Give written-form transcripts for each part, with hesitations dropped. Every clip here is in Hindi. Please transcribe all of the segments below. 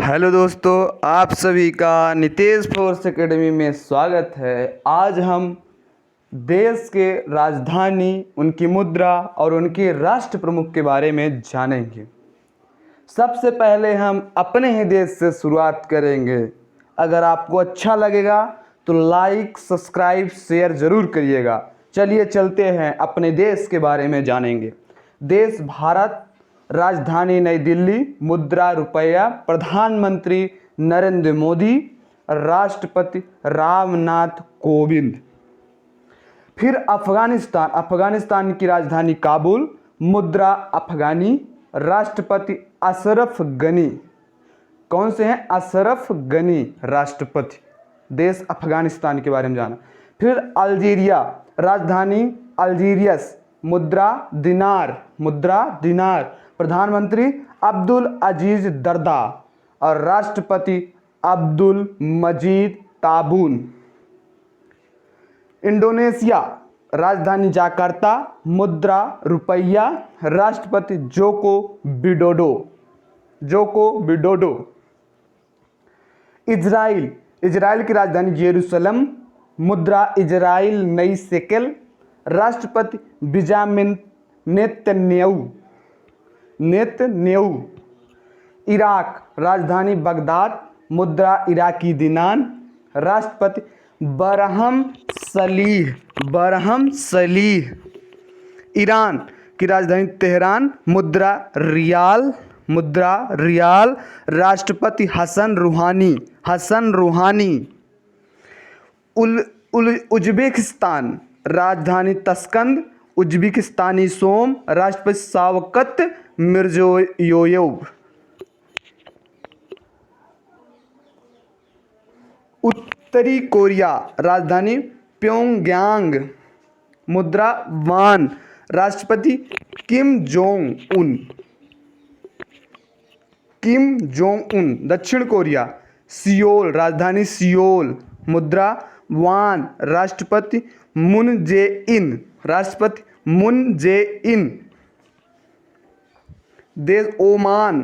हेलो दोस्तों, आप सभी का नितेश फोर्स एकेडमी में स्वागत है। आज हम देश के राजधानी, उनकी मुद्रा और उनके राष्ट्र प्रमुख के बारे में जानेंगे। सबसे पहले हम अपने ही देश से शुरुआत करेंगे। अगर आपको अच्छा लगेगा तो लाइक, सब्सक्राइब, शेयर ज़रूर करिएगा। चलिए चलते हैं, अपने देश के बारे में जानेंगे। देश भारत, राजधानी नई दिल्ली, मुद्रा रुपया, प्रधानमंत्री नरेंद्र मोदी, राष्ट्रपति रामनाथ कोविंद। फिर अफगानिस्तान, अफगानिस्तान की राजधानी काबुल, मुद्रा अफगानी, राष्ट्रपति अशरफ गनी। कौन से हैं? अशरफ गनी राष्ट्रपति। देश अफगानिस्तान के बारे में जाना। फिर अल्जीरिया, राजधानी अल्जीरियस, मुद्रा दिनार, मुद्रा दिनार, प्रधानमंत्री अब्दुल अजीज दर्दा और राष्ट्रपति अब्दुल मजीद ताबून। इंडोनेशिया, राजधानी जाकार्ता, मुद्रा रुपया, राष्ट्रपति Joko Widodo, Joko Widodo. Israel, Israel की राजधानी जेरूसलम, मुद्रा इजराइल नई शेकेल, राष्ट्रपति बिंजामिन नेतन्याहू, नेतन्याहू। इराक, राजधानी बगदाद, मुद्रा इराकी दिनार, राष्ट्रपति बरहम सलीह, बरहम सलीह। ईरान की राजधानी तेहरान, मुद्रा रियाल, मुद्रा रियाल, राष्ट्रपति हसन रूहानी, हसन रूहानी। उज्बेकिस्तान, राजधानी तस्कंद, उज्बेकिस्तानी सोम, राष्ट्रपति शावकत मिर्जियोयेव। उत्तरी कोरिया, राजधानी प्योंगयांग, मुद्रा वान, राष्ट्रपति Kim Jong Un, Kim Jong Un. दक्षिण कोरिया, सियोल, राजधानी सियोल, मुद्रा वान, राष्ट्रपति मून जे इन, राष्ट्रपति मून जे इन। देश ओमान,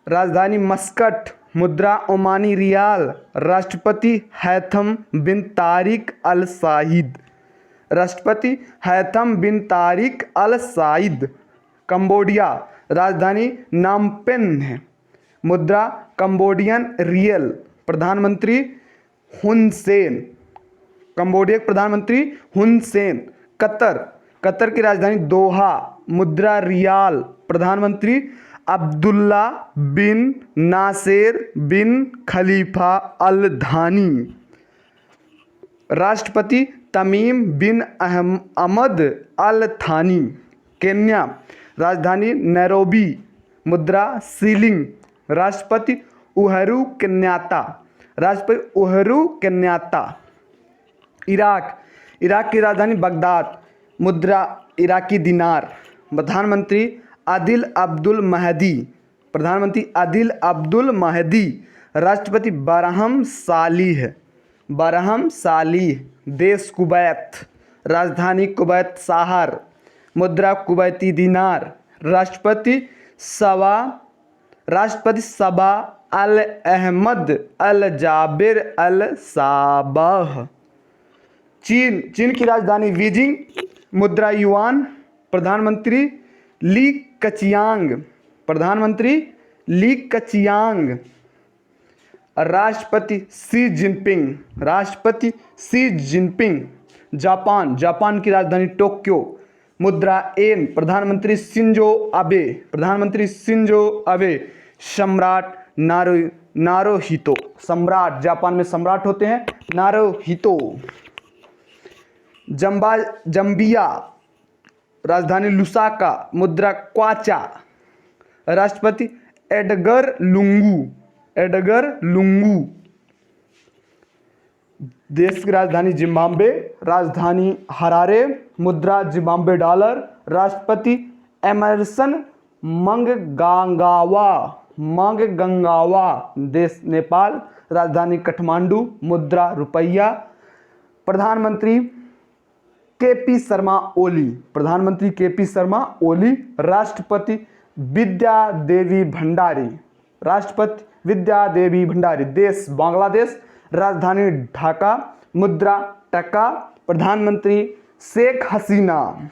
राजधानी मस्कट, मुद्रा ओमानी रियाल, राष्ट्रपति हैथम बिन तारिक अल साइद, राष्ट्रपति हैथम बिन तारिक अल साइद। कंबोडिया, राजधानी नामपेन है, मुद्रा कंबोडियन रियल, प्रधानमंत्री हुन सेन, कंबोडिया के प्रधानमंत्री हुन सेन। कतर, कतर की राजधानी दोहा, मुद्रा रियाल, प्रधानमंत्री अब्दुल्ला बिन नासेर बिन खलीफा अल धानी, राष्ट्रपति तमीम बिन अहमद अल थानी। केन्या, राजधानी नैरोबी, मुद्रा सीलिंग, राष्ट्रपति उहरू केन्याता, राष्ट्रपति उहरू केन्याता। इराक, इराक की राजधानी बगदाद, मुद्रा इराकी दिनार, प्रधानमंत्री आदिल अब्दुल महदी, प्रधानमंत्री आदिल अब्दुल महदी, राष्ट्रपति बरहम सालीह, बरहम सालीह। देश कुवैत, राजधानी कुवैत शहर, मुद्रा कुवैती दिनार, राष्ट्रपति सबा अल अहमद अल जाबिर अल साबाह। चीन, चीन की राजधानी बीजिंग, मुद्रा युआन, प्रधानमंत्री ली कचियांग, प्रधानमंत्री ली कचियांग। राष्ट्रपति शी जिनपिंग, राष्ट्रपति शी जिनपिंग। जापान, जापान की राजधानी टोक्यो, मुद्रा एन, प्रधानमंत्री शिंजो अबे, प्रधानमंत्री शिंजो अबे। सम्राट नारुहितो, सम्राट, जापान में सम्राट होते हैं नारुहितो। जम्बिया, राजधानी लुसाका, मुद्रा क्वाचा, राष्ट्रपति एडगर लुंगू, एडगर लुंगू। देश की राजधानी जिम्बाब्वे, राजधानी हरारे, मुद्रा जिम्बाब्वे डॉलर, राष्ट्रपति एमरसन मंगगांगावा, मंगगांगावा। देश नेपाल, राजधानी काठमांडू, मुद्रा रुपया, प्रधानमंत्री केपी शर्मा ओली, प्रधानमंत्री केपी शर्मा ओली, राष्ट्रपति विद्या देवी भंडारी, राष्ट्रपति विद्या देवी भंडारी। देश बांग्लादेश, राजधानी ढाका, मुद्रा टका, प्रधानमंत्री शेख हसीना।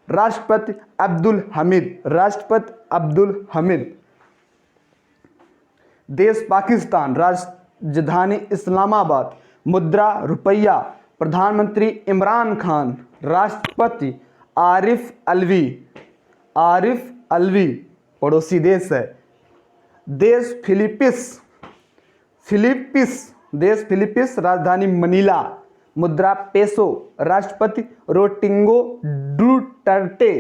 राष्ट्रपति अब्दुल हमीद, राष्ट्रपति अब्दुल हमीद। देश पाकिस्तान, राजधानी इस्लामाबाद, मुद्रा रुपया, प्रधानमंत्री इमरान खान। राष्ट्रपति आरिफ अलवी, आरिफ अलवी पड़ोसी देश है। देश फिलीपींस, देश फिलीपींस, राजधानी मनीला, मुद्रा पेसो, राष्ट्रपति रोटिंगो डुटर्टे।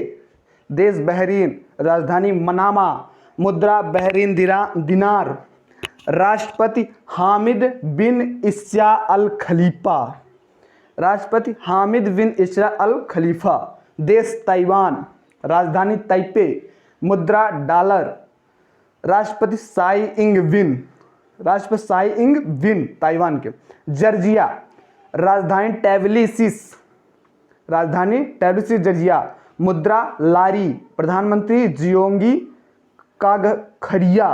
देश बहरीन, राजधानी मनामा, मुद्रा बहरीन दिनार, राष्ट्रपति हामिद बिन इस्सा अल खलीफा, राष्ट्रपति हामिद बिन इस्सा अल खलीफा। देश ताइवान, राजधानी ताइपे, मुद्रा डॉलर, राष्ट्रपति साई इंग विन, राष्ट्रपति साई इंग विन ताइवान के। जॉर्जिया, राजधानी टैबलिसिस, राजधानी टैबलिसिस जॉर्जिया, मुद्रा लारी, प्रधानमंत्री जियोंगी कागखरिया,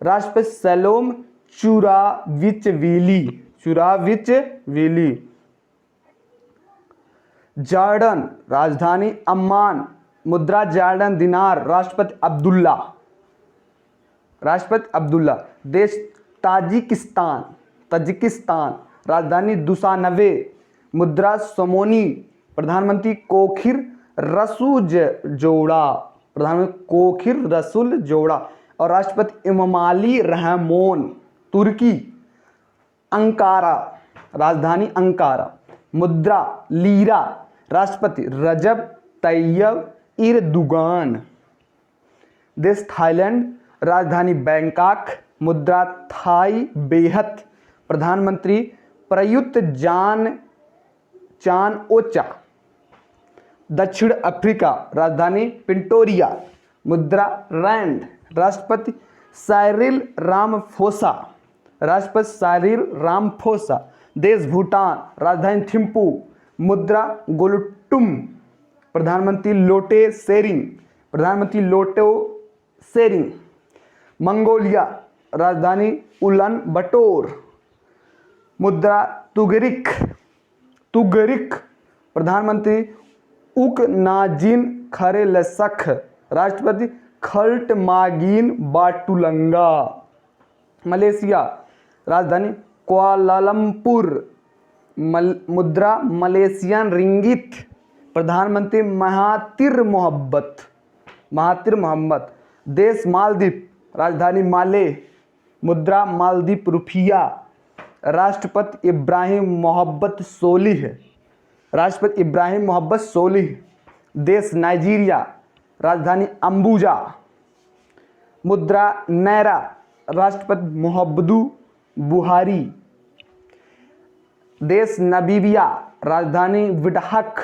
राष्ट्रपति सैलोम चुराविचविली, चुराविचविली। जॉर्डन, राजधानी अम्मान, मुद्रा जॉर्डन दिनार, राष्ट्रपति अब्दुल्ला, राष्ट्रपति अब्दुल्ला। देश ताजिकिस्तान, तजिकिस्तान, राजधानी दुसानवे, मुद्रा सोमोनी, प्रधानमंत्री कोखिर रसूलजोड़ा, प्रधानमंत्री कोखिर रसूलजोड़ा। और राष्ट्रपति इमामाली रहमोन। तुर्की अंकारा, राजधानी अंकारा, मुद्रा लीरा, राष्ट्रपति रजब तैयब इरदुगान। देश थाईलैंड, राजधानी बैंकॉक, मुद्रा थाई बेहत, प्रधानमंत्री प्रयुत चान ओचा। दक्षिण अफ्रीका, राजधानी पिंटोरिया, मुद्रा रैंड, राष्ट्रपति साइरिल रामफोसा, राष्ट्रपति साइरिल रामफोसा। देश भूटान, राजधानी थिम्पू, मुद्रा गोलुटुम, प्रधानमंत्री लोटे सेरिंग, प्रधानमंत्री लोटो सेरिंग। मंगोलिया, राजधानी उलन बटोर, मुद्रा तुगरिक, तुगरिक, प्रधानमंत्री उकनाजिन खरेलसख, राष्ट्रपति खल्टमागिन बाटुलंगा। मलेशिया, राजधानी कुआलालंपुर, मुद्रा मलेशियन रिंगित, प्रधानमंत्री महातिर मोहब्बत, महातिर मोहम्मद। देश मालदीव, राजधानी माले, मुद्रा मालदीव रुपया, राष्ट्रपति इब्राहिम मोहब्बत सोलिह, राष्ट्रपति इब्राहिम मोहब्बत सोलिह। देश नाइजीरिया, राजधानी अम्बुजा, मुद्रा नैरा, राष्ट्रपति मोहम्मदू बुहारी। देश नामीबिया, राजधानी विडहक,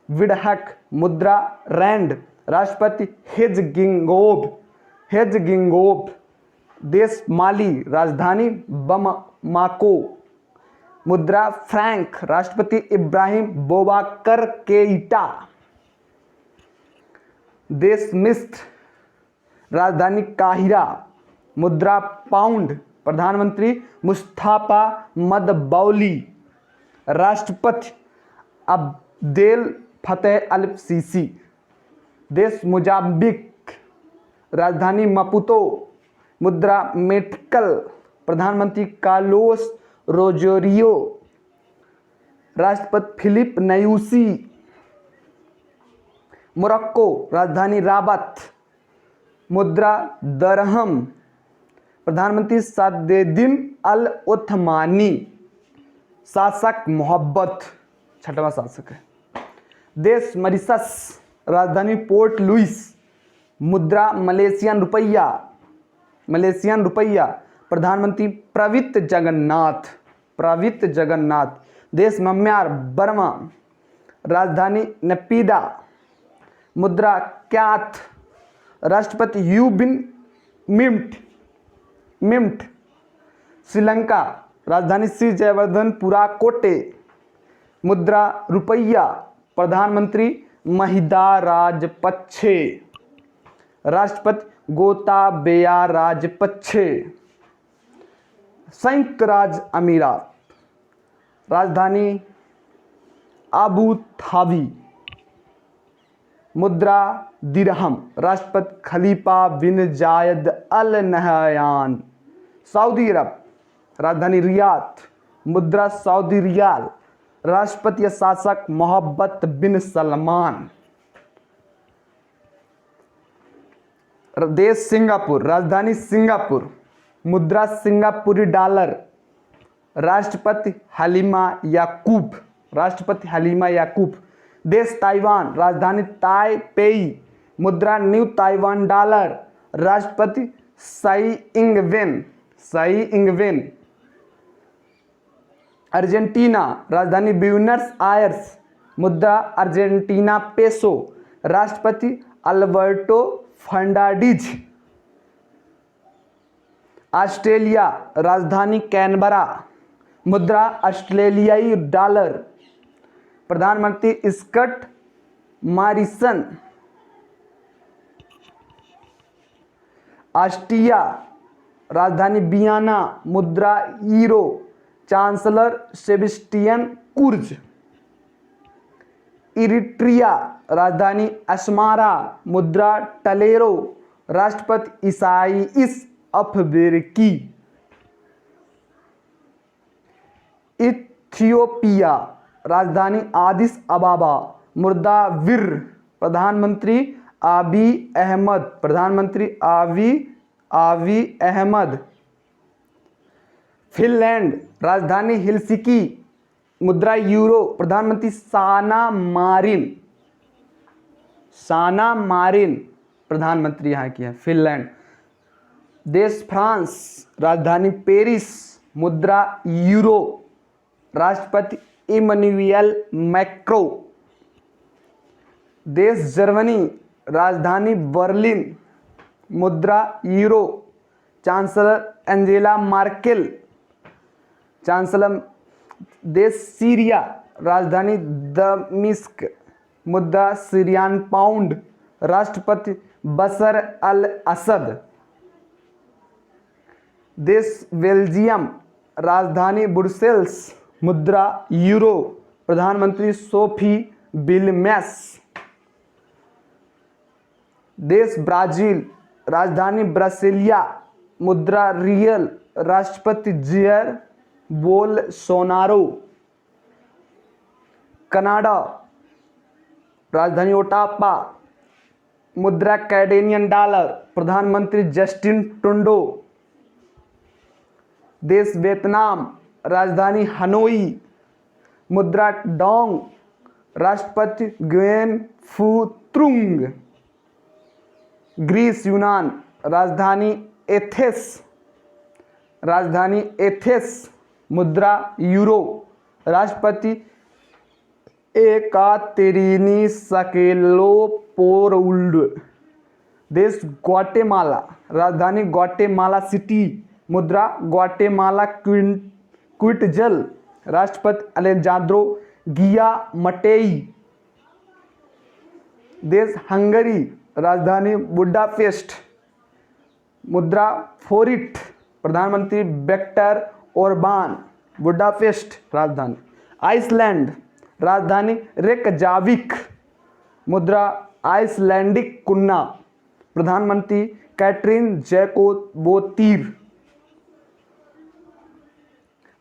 विडहक, मुद्रा रैंड, राष्ट्रपति हेजगिंगोब, हेजगिंगोब। देश माली, राजधानी बमाको, मुद्रा फ्रैंक, राष्ट्रपति इब्राहिम बोबाकर केइटा। देश मिस्र, राजधानी काहिरा, मुद्रा पाउंड, प्रधानमंत्री मुस्तफा मदबौली, राष्ट्रपति अब्देल फतेह अल सीसी। देश मोजाम्बिक, राजधानी मपुतो, मुद्रा मेटकल, प्रधानमंत्री कार्लोस रोजोरियो, राष्ट्रपति फिलिप न्यूसी। मोरक्को, राजधानी राबत, मुद्रा दरहम, प्रधानमंत्री सादेद्दीन अल ओथमानी, शासक मोहब्बत, छठवां शासक है। देश मॉरिशस, राजधानी पोर्ट लुइस, मुद्रा मलेशियन रुपया, मलेशियन रुपया, प्रधानमंत्री प्रवित जगन्नाथ, प्रवित जगन्नाथ। देश म्यांमार बर्मा, राजधानी नपीदा, मुद्रा क्याथ, राष्ट्रपति U Win Myint, Myint. Sri Lanka, राजधानी श्री जयवर्धनपुरा कोटे, मुद्रा रुपया, प्रधानमंत्री महिंदा राजपक्षे, राष्ट्रपति गोताबेया राजपक्षे। संयुक्त राज्य अमीरात, राजधानी अबू धाबी, मुद्रा दिरहम, राष्ट्रपति खलीफा बिन जायद अल नहयान। सऊदी अरब, राजधानी रियाद, मुद्रा सऊदी रियाल, राष्ट्रपति या शासक मोहम्मद बिन सलमान। देश सिंगापुर, राजधानी सिंगापुर, मुद्रा सिंगापुरी डॉलर, राष्ट्रपति हलीमा याकूब, राष्ट्रपति हलीमा याकूब। देश ताइवान, राजधानी ताइपेई, मुद्रा न्यू ताइवान डॉलर, राष्ट्रपति साई इंगवेन, साई इंगवेन। अर्जेंटीना, राजधानी ब्यूनस आयर्स, मुद्रा अर्जेंटीना पेसो, राष्ट्रपति अल्बर्टो फर्नांडिज। ऑस्ट्रेलिया, राजधानी कैनबरा, मुद्रा ऑस्ट्रेलियाई डॉलर, प्रधानमंत्री स्कॉट मॉरिसन। ऑस्ट्रिया, राजधानी वियना, मुद्रा यूरो, चांसलर सेबेस्टियन कुर्ज। इरिट्रिया, राजधानी अस्मारा, मुद्रा टलेरो, राष्ट्रपति इसाइस अफवेरकी। इथियोपिया, राजधानी आदिस अबाबा, मुद्रा विर, प्रधानमंत्री आबी अहमद, प्रधानमंत्री आबी अहमद। फिनलैंड, राजधानी हेलसिंकी, मुद्रा यूरो, प्रधानमंत्री साना मारिन, साना मारिन प्रधानमंत्री यहाँ की है फिनलैंड। देश फ्रांस, राजधानी पेरिस, मुद्रा यूरो, राष्ट्रपति इमैनुअल मैक्रो। देश जर्मनी, राजधानी बर्लिन, मुद्रा euro, chancellor Angela Merkel, chancellor. देश सीरिया, राजधानी दमिश्क, मुद्रा सीरियन पाउंड, राष्ट्रपति बशर अल असद। देश बेल्जियम, राजधानी ब्रुसेल्स, मुद्रा यूरो, प्रधानमंत्री सोफी विल्मेस। देश ब्राजील, राजधानी ब्रासिलिया, मुद्रा रियल, राष्ट्रपति जायर बोल्सोनारो। कनाडा, राजधानी ओटावा, मुद्रा कैनेडियन डॉलर, प्रधानमंत्री जस्टिन ट्रूडो। देश वियतनाम, राजधानी हनोई, मुद्रा डोंग, राष्ट्रपति ग्वेन फू त्रुंग। ग्रीस यूनान, राजधानी एथेंस, राजधानी एथेंस, मुद्रा यूरो, राष्ट्रपति एकातेरिनी सकेलोपोउल्ड। देश ग्वाटेमाला, राजधानी ग्वाटेमाला सिटी, मुद्रा ग्वाटेमाला क्विटजल, राष्ट्रपति अलेजांद्रो गिया मटेई। देश हंगरी, राजधानी बुडापेस्ट, मुद्रा फोरिट, प्रधानमंत्री विक्टर ओरबान, बुडापेस्ट राजधानी। आइसलैंड, राजधानी रेकजाविक, मुद्रा आइसलैंडिक कुन्ना, प्रधानमंत्री कैटरीन जैकोबोतीर।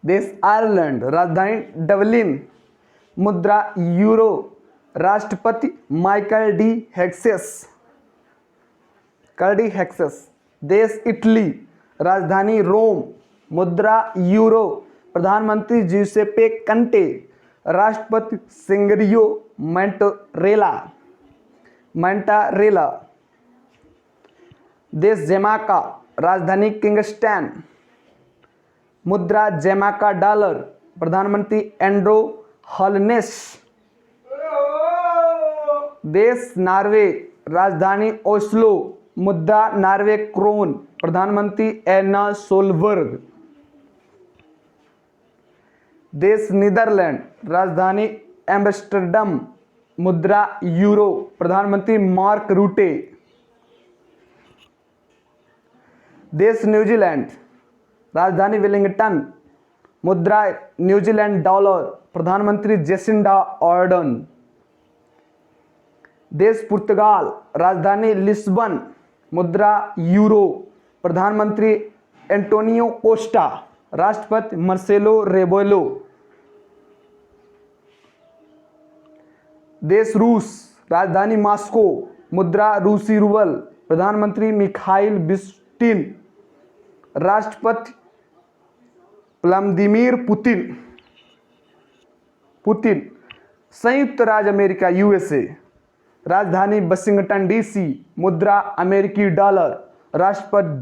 देश आयरलैंड, राजधानी डबलिन, मुद्रा यूरो, राष्ट्रपति माइकल डी हेक्सेस। देश इटली, राजधानी रोम, मुद्रा यूरो, प्रधानमंत्री ज्यूसेप्पे कंटे, राष्ट्रपति सिंगरियो मैंटारेला। देश जैमाका, राजधानी किंगस्टन, मुद्रा जैमाका डॉलर, प्रधानमंत्री एंड्रो हॉलनेस। देश नॉर्वे, राजधानी ओस्लो, मुद्रा नॉर्वे क्रोन, प्रधानमंत्री एर्ना सोलबर्ग। देश नीदरलैंड, राजधानी एम्स्टर्डम, मुद्रा यूरो, प्रधानमंत्री मार्क रूटे। देश न्यूजीलैंड, राजधानी वेलिंगटन, मुद्रा न्यूजीलैंड डॉलर, प्रधानमंत्री जेसिंडा आर्डर्न। देश पुर्तगाल, राजधानी लिस्बन, मुद्रा यूरो, प्रधानमंत्री एंटोनियो कोस्टा, राष्ट्रपति मार्सेलो रेबेलो। देश रूस, राजधानी मॉस्को, मुद्रा रूसी रूबल, प्रधानमंत्री मिखाइल बिस्टिन, राष्ट्रपति व्लादिमीर पुतिन। संयुक्त राज्य अमेरिका यूएसए, राजधानी वाशिंगटन डीसी, मुद्रा अमेरिकी डॉलर, राष्ट्रपति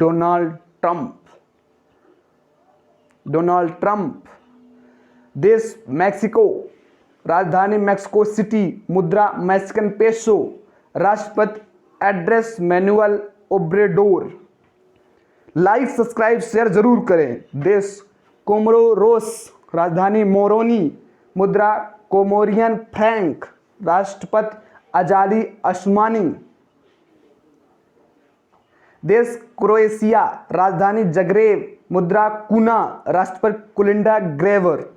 डोनाल्ड ट्रंप। देश मैक्सिको, राजधानी मैक्सिको सिटी, मुद्रा मैक्सिकन पेसो, राष्ट्रपति address manual Obrador. Like subscribe share जरूर करें। देश कोमोरोस, राजधानी मोरोनी, मुद्रा कोमोरियन फ्रैंक, राष्ट्रपति अजाली अस्मानी। देश क्रोएशिया, राजधानी जग्रेब, मुद्रा कुना, राष्ट्रपति कुलिंडा ग्रेवर।